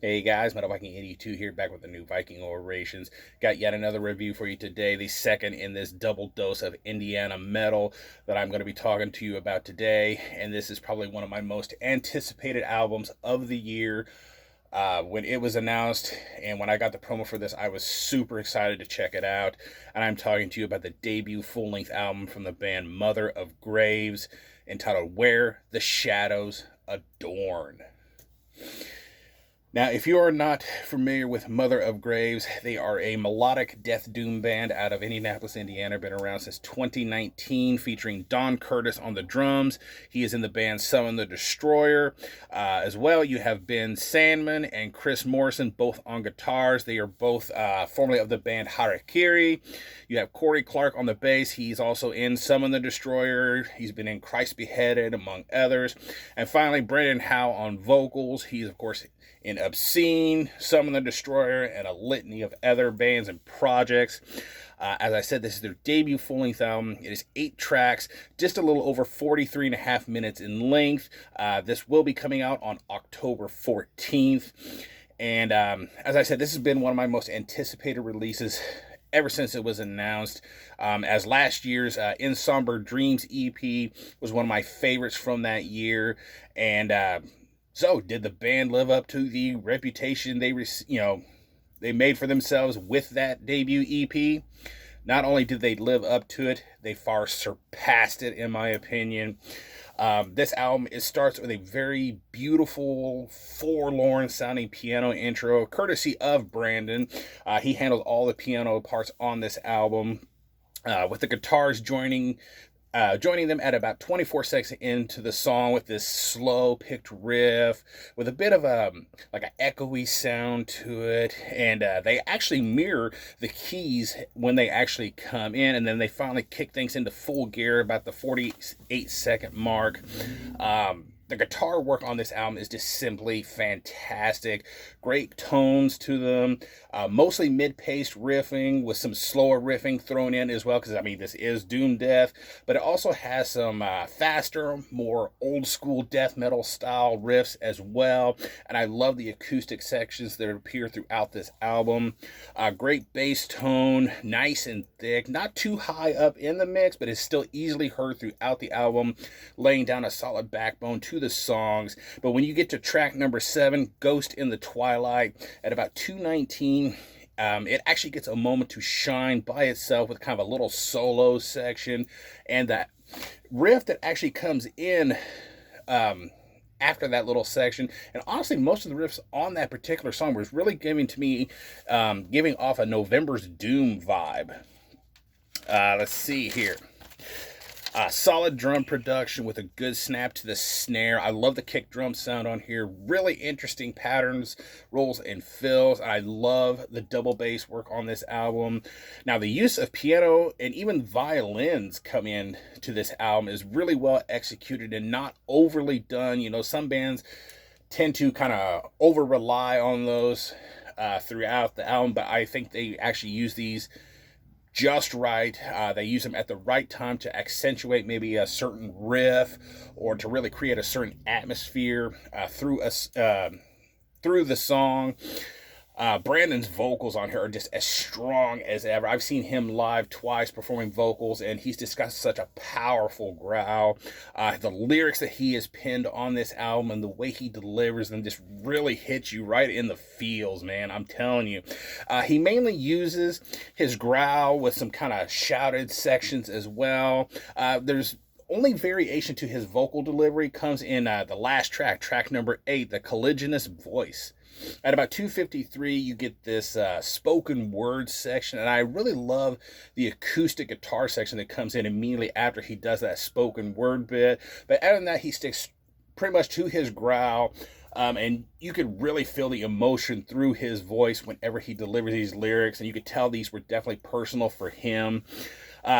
Hey guys, Viking Indy 2 here, back with the new Viking Orations. Got yet another review for you today, the second in this double dose of Indiana metal that I'm going to be talking to you about today. And this is probably one of my most anticipated albums of the year. When it was announced and when I got the promo for this, I was super excited to check it out. And I'm talking to you about the debut full-length album from the band Mother of Graves, entitled Where the Shadows Adorn. Now, if you are not familiar with Mother of Graves, they are a melodic death doom band out of Indianapolis, Indiana. Been around since 2019, featuring Don Curtis on the drums. He is in the band Summon the Destroyer. As well, you have Ben Sandman and Chris Morrison, both on guitars. They are both formerly of the band Harakiri. You have Corey Clark on the bass. He's also in Summon the Destroyer. He's been in Christ Beheaded, among others. And finally, Brendan Howe on vocals. He's, of course, in Obscene, Summon the Destroyer, and a litany of other bands and projects. As I said, this is their debut full-length album. It is 8 tracks, just a little over 43 and a half minutes in length. This will be coming out on October 14th. And as I said, this has been one of my most anticipated releases ever since it was announced, as last year's In Somber Dreams EP was one of my favorites from that year. And so, did the band live up to the reputation they made for themselves with that debut EP? Not only did they live up to it, they far surpassed it, in my opinion. This album, it starts with a very beautiful, forlorn-sounding piano intro, courtesy of Brandon. He handled all the piano parts on this album, with the guitars joining them at about 24 seconds into the song with this slow picked riff with a bit of like an echoey sound to it. And they actually mirror the keys when they actually come in, and then they finally kick things into full gear about the 48-second mark. The guitar work on this album is just simply fantastic. Great tones to them. Mostly mid-paced riffing with some slower riffing thrown in as well, because, I mean, this is doom death. But it also has some faster, more old-school death metal style riffs as well. And I love the acoustic sections that appear throughout this album. Great bass tone, nice and thick. Not too high up in the mix, but it's still easily heard throughout the album, laying down a solid backbone to the songs. But when you get to track number 7, Ghost in the Twilight, at about 2:19, it actually gets a moment to shine by itself with kind of a little solo section, and that riff that actually comes in after that little section. And honestly, most of the riffs on that particular song was really giving off a November's Doom vibe. Let's see here. Solid drum production with a good snap to the snare. I love the kick drum sound on here. Really interesting patterns, rolls, and fills. I love the double bass work on this album. Now, the use of piano and even violins come in to this album is really well executed and not overly done. You know, some bands tend to kind of over rely on those throughout the album, but I think they actually use these just right. They use them at the right time to accentuate maybe a certain riff or to really create a certain atmosphere through the song. Brandon's vocals on here are just as strong as ever. I've seen him live twice performing vocals, and he's just got such a powerful growl. The lyrics that he has penned on this album and the way he delivers them just really hit you right in the feels, man. I'm telling you. He mainly uses his growl with some kind of shouted sections as well. There's only variation to his vocal delivery comes in the last track, track number 8, the Colliginous Voice. At about 2:53, you get this spoken word section, and I really love the acoustic guitar section that comes in immediately after he does that spoken word bit. But other than that, he sticks pretty much to his growl, and you could really feel the emotion through his voice whenever he delivers these lyrics, and you could tell these were definitely personal for him.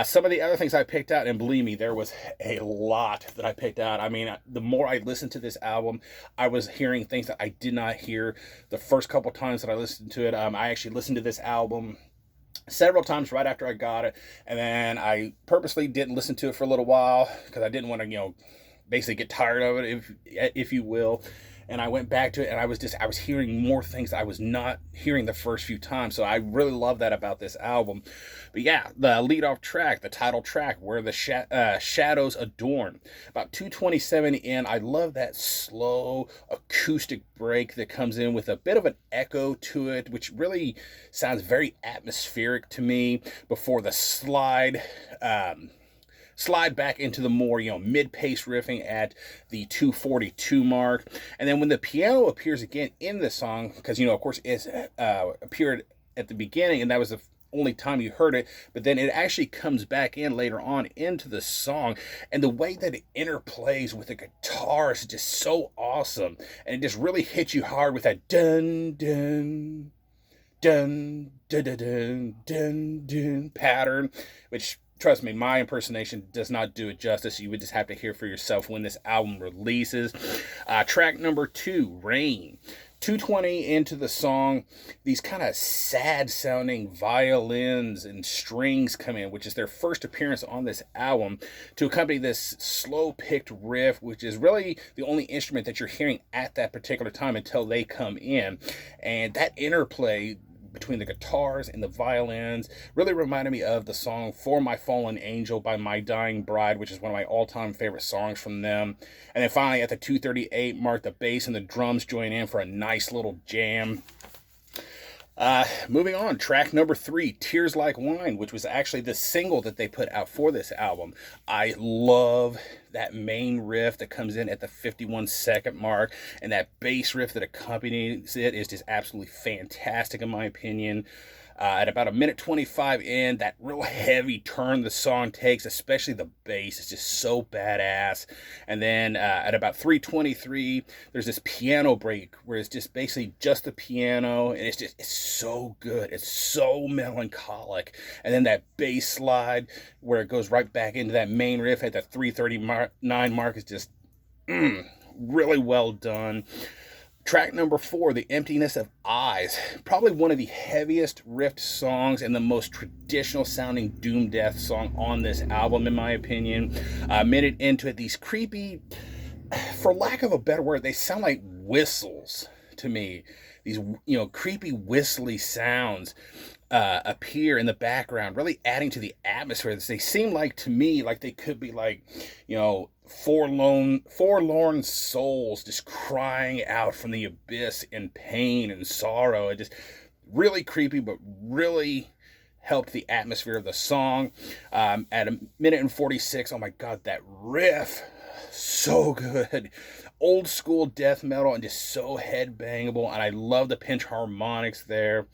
Some of the other things I picked out, and believe me, there was a lot that I picked out. I mean, the more I listened to this album, I was hearing things that I did not hear the first couple times that I listened to it. I actually listened to this album several times right after I got it, and then I purposely didn't listen to it for a little while because I didn't want to, basically get tired of it, if you will. and I went back to it, and I was hearing more things I was not hearing the first few times. So I really love that about this album. But yeah, the lead off track, the title track, Where the Shadows Adorn, about 2:27 in. I love that slow acoustic break that comes in with a bit of an echo to it, which really sounds very atmospheric to me, before the slide back into the more, mid-pace riffing at the 2:42 mark. And then when the piano appears again in the song, because, of course, it appeared at the beginning, and that was the only time you heard it, but then it actually comes back in later on into the song, and the way that it interplays with the guitar is just so awesome, and it just really hits you hard with that dun dun dun dun dun dun dun, dun pattern, which, trust me, my impersonation does not do it justice. You would just have to hear for yourself when this album releases. Track number 2, Rain. 2:20 into the song, these kind of sad sounding violins and strings come in, which is their first appearance on this album, to accompany this slow picked riff, which is really the only instrument that you're hearing at that particular time until they come in. And that interplay between the guitars and the violins really reminded me of the song For My Fallen Angel by My Dying Bride, which is one of my all-time favorite songs from them. And then finally at the 2:38 mark, the bass and the drums join in for a nice little jam. Moving on, track number 3, Tears Like Wine, which was actually the single that they put out for this album. I love that main riff that comes in at the 51-second mark, and that bass riff that accompanies it is just absolutely fantastic in my opinion. At about 1:25 in, that real heavy turn the song takes, especially the bass, is just so badass. And then at about 3:23, there's this piano break where it's just basically just the piano, and it's so good. It's so melancholic. And then that bass slide where it goes right back into that main riff at the 3:39 mark is just really well done. Track number 4, The Emptiness of Eyes. Probably one of the heaviest riffed songs and the most traditional sounding doom death song on this album, in my opinion. A minute into it, these creepy, for lack of a better word, they sound like whistles to me. These, creepy whistly sounds appear in the background, really adding to the atmosphere. They seem like, to me, like they could be like, forlorn souls just crying out from the abyss in pain and sorrow. It just really creepy, but really helped the atmosphere of the song. At 1:46, oh my god, that riff, so good. Old school death metal and just so headbangable, and I love the pinch harmonics there.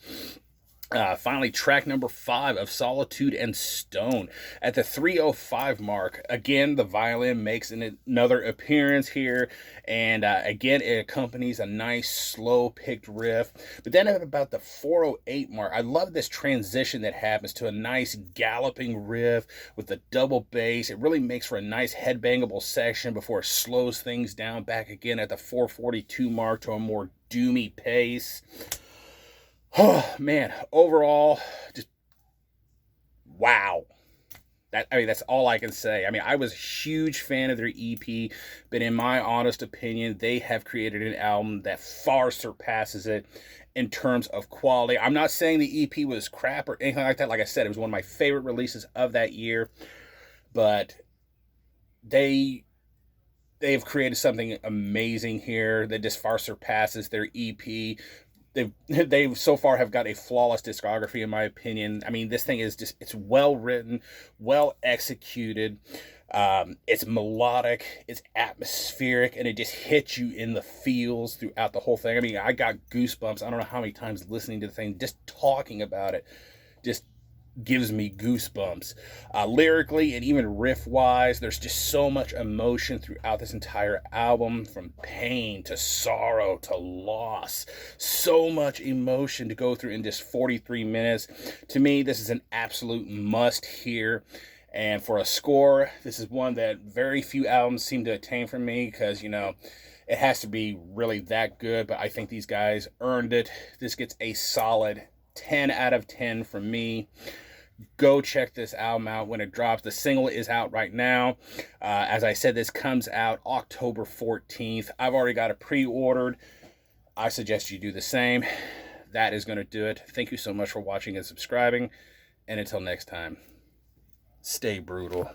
Finally, track number 5 of Solitude and Stone. At the 3:05 mark, again, the violin makes another appearance here, and again, it accompanies a nice, slow-picked riff. But then at about the 4:08 mark, I love this transition that happens to a nice galloping riff with the double bass. It really makes for a nice headbangable section before it slows things down back again at the 4:42 mark to a more doomy pace. Oh man, overall, just wow. That's all I can say. I was a huge fan of their EP, but in my honest opinion, they have created an album that far surpasses it in terms of quality. I'm not saying the EP was crap or anything like that. Like I said, it was one of my favorite releases of that year, but they've created something amazing here that just far surpasses their EP. They've so far have got a flawless discography, in my opinion. This thing is just, it's well written, well executed. It's melodic, it's atmospheric, and it just hits you in the feels throughout the whole thing. I got goosebumps. I don't know how many times listening to the thing, just talking about it, just gives me goosebumps. Lyrically and even riff wise, there's just so much emotion throughout this entire album, from pain to sorrow to loss. So much emotion to go through in just 43 minutes. To me, this is an absolute must hear. And for a score, this is one that very few albums seem to attain from me, because it has to be really that good. But I think these guys earned it. This gets a solid 10 out of 10 from me. Go check this album out when it drops. The single is out right now. As I said, this comes out October 14th. I've already got it pre-ordered. I suggest you do the same. That is going to do it. Thank you so much for watching and subscribing. And until next time, stay brutal.